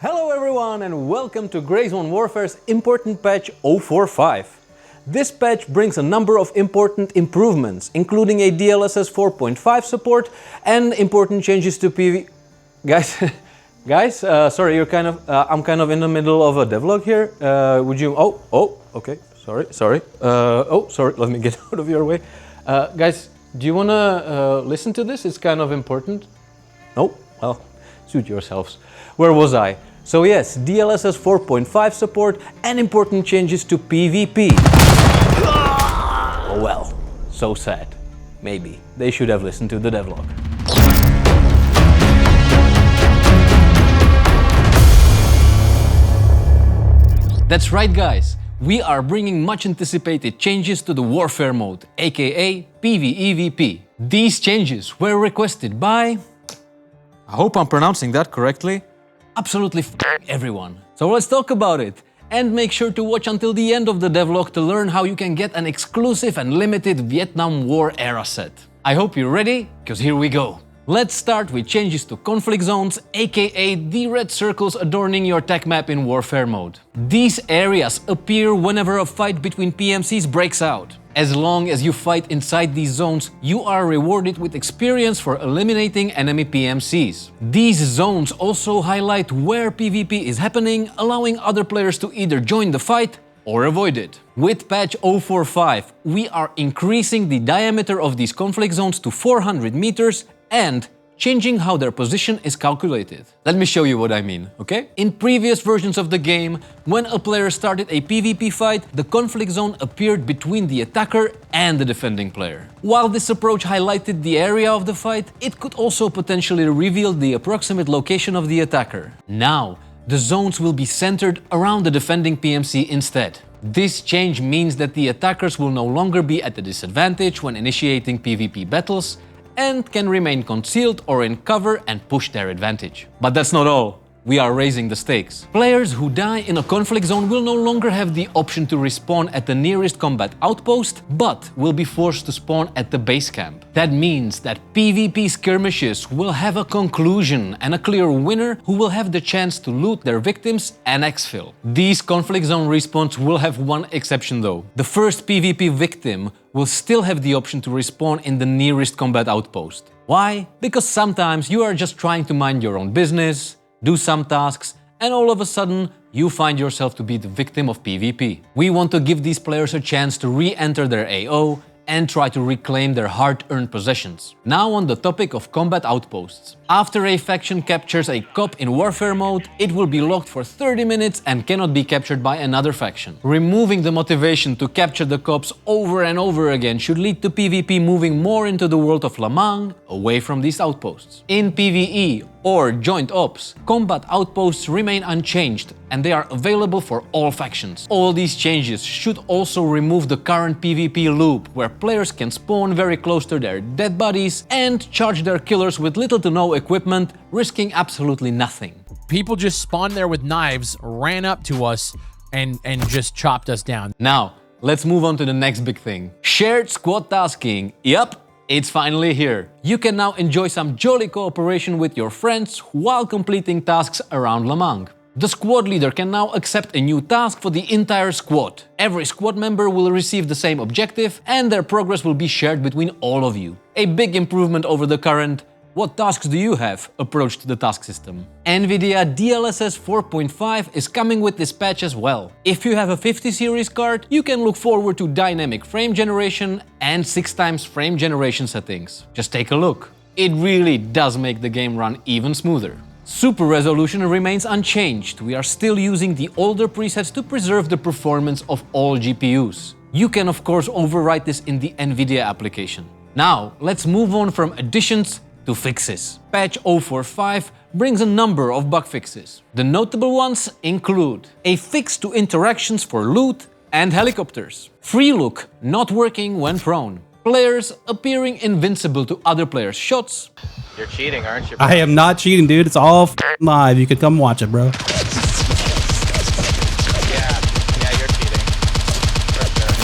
Hello everyone and welcome to Gamescom Warfare's important patch 0.4.5. This patch brings a number of important improvements, including a DLSS 4.5 support and important changes to PvE. Guys, sorry, I'm kind of in the middle of a devlog here. Would you? Okay, sorry. Sorry, let me get out of your way. Guys, do you wanna listen to this? It's kind of important. No? Well, suit yourselves. Where was I? So yes, DLSS 4.5 support and important changes to PvP. Oh well, so sad. Maybe they should have listened to the devlog. That's right guys, we are bringing much anticipated changes to the warfare mode, aka PvEvP. These changes were requested by... I hope I'm pronouncing that correctly. Absolutely everyone. So let's talk about it. And make sure to watch until the end of the devlog to learn how you can get an exclusive and limited Vietnam War era set. I hope you're ready, because here we go. Let's start with changes to conflict zones, aka the red circles adorning your tech map in warfare mode. These areas appear whenever a fight between PMCs breaks out. As long as you fight inside these zones, you are rewarded with experience for eliminating enemy PMCs. These zones also highlight where PvP is happening, allowing other players to either join the fight or avoid it. With patch 0.4.5, we are increasing the diameter of these conflict zones to 400 meters and changing how their position is calculated. Let me show you what I mean, okay? In previous versions of the game, when a player started a PvP fight, the conflict zone appeared between the attacker and the defending player. While this approach highlighted the area of the fight, it could also potentially reveal the approximate location of the attacker. Now, the zones will be centered around the defending PMC instead. This change means that the attackers will no longer be at a disadvantage when initiating PvP battles, and can remain concealed or in cover and push their advantage. But that's not all. We are raising the stakes. Players who die in a conflict zone will no longer have the option to respawn at the nearest combat outpost, but will be forced to spawn at the base camp. That means that PvP skirmishes will have a conclusion and a clear winner who will have the chance to loot their victims and exfil. These conflict zone respawns will have one exception though. The first PvP victim will still have the option to respawn in the nearest combat outpost. Why? Because sometimes you are just trying to mind your own business, do some tasks, and all of a sudden you find yourself to be the victim of PvP. We want to give these players a chance to re-enter their AO and try to reclaim their hard-earned possessions. Now on the topic of combat outposts. After a faction captures a COP in warfare mode, it will be locked for 30 minutes and cannot be captured by another faction. Removing the motivation to capture the COPs over and over again should lead to PvP moving more into the world of Lamang, away from these outposts. In PvE or joint ops, combat outposts remain unchanged and they are available for all factions. All these changes should also remove the current PvP loop, where players can spawn very close to their dead bodies and charge their killers with little to no equipment, risking absolutely nothing. People just spawned there with knives, ran up to us, and just chopped us down. Now, let's move on to the next big thing. Shared squad tasking. Yup, it's finally here. You can now enjoy some jolly cooperation with your friends while completing tasks around Lamang. The squad leader can now accept a new task for the entire squad. Every squad member will receive the same objective and their progress will be shared between all of you. A big improvement over the current "what tasks do you have?" approach to the task system. NVIDIA DLSS 4.5 is coming with this patch as well. If you have a 50 series card, you can look forward to dynamic frame generation and 6x frame generation settings. Just take a look. It really does make the game run even smoother. Super resolution remains unchanged. We are still using the older presets to preserve the performance of all GPUs. You can of course overwrite this in the NVIDIA application. Now, let's move on from additions to fixes. Patch 0.4.5 brings a number of bug fixes. The notable ones include a fix to interactions for loot and helicopters, free look not working when prone, players appearing invincible to other players' shots. You're cheating, aren't you, bro? I am not cheating, dude. It's all live. You can come watch it, bro. Yeah, you're cheating. Right there.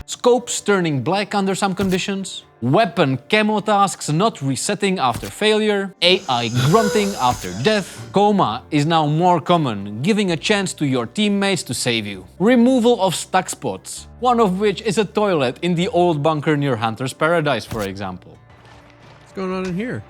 Scopes turning black under some conditions, weapon camo tasks not resetting after failure, AI grunting after death. Coma is now more common, giving a chance to your teammates to save you. Removal of stuck spots, one of which is a toilet in the old bunker near Hunter's Paradise, for example. What's going on in here?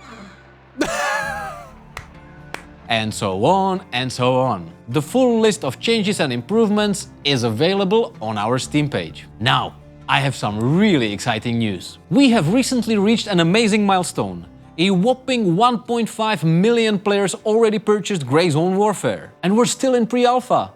And so on and so on. The full list of changes and improvements is available on our Steam page. Now, I have some really exciting news. We have recently reached an amazing milestone. A whopping 1.5 million players already purchased Grey Zone Warfare, and we're still in pre-alpha.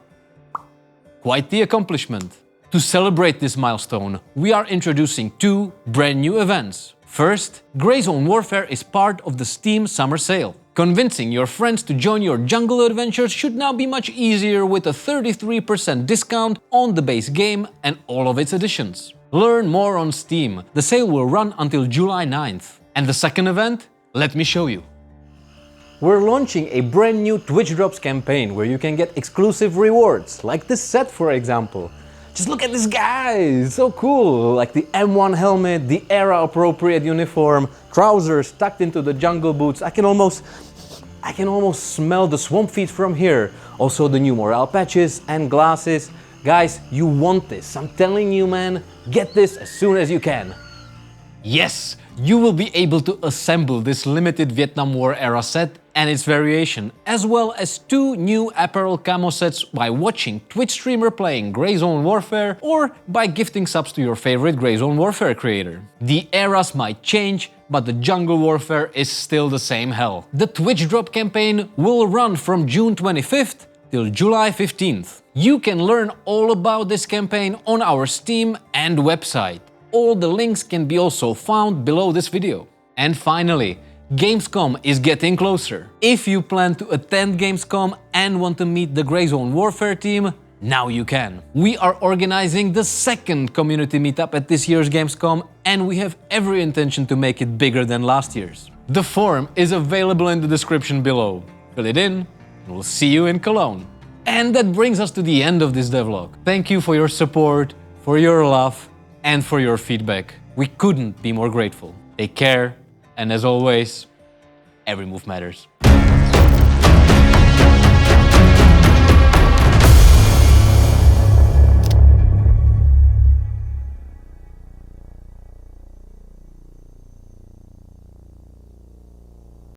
Quite the accomplishment. To celebrate this milestone, we are introducing 2 brand new events. First, Grey Zone Warfare is part of the Steam Summer Sale. Convincing your friends to join your jungle adventures should now be much easier with a 33% discount on the base game and all of its editions. Learn more on Steam. The sale will run until July 9th. And the second event? Let me show you. We're launching a brand new Twitch Drops campaign where you can get exclusive rewards, like this set for example. Just look at this guy, it's so cool, like the M1 helmet, the era-appropriate uniform, trousers tucked into the jungle boots. I can almost smell the swamp feet from here. Also the new morale patches and glasses. Guys, you want this, I'm telling you man, get this as soon as you can. Yes, you will be able to assemble this limited Vietnam War era set and its variation, as well as 2 new apparel camo sets by watching Twitch streamer playing Grey Zone Warfare or by gifting subs to your favorite Grey Zone Warfare creator. The eras might change, but the jungle warfare is still the same hell. The Twitch Drop campaign will run from June 25th till July 15th. You can learn all about this campaign on our Steam and website. All the links can be also found below this video. And finally, Gamescom is getting closer. If you plan to attend Gamescom and want to meet the Grey Zone Warfare team, now you can. We are organizing the second community meetup at this year's Gamescom, and we have every intention to make it bigger than last year's. The form is available in the description below. Fill it in, and we'll see you in Cologne. And that brings us to the end of this devlog. Thank you for your support, for your love, and for your feedback. We couldn't be more grateful. Take care, and as always, every move matters.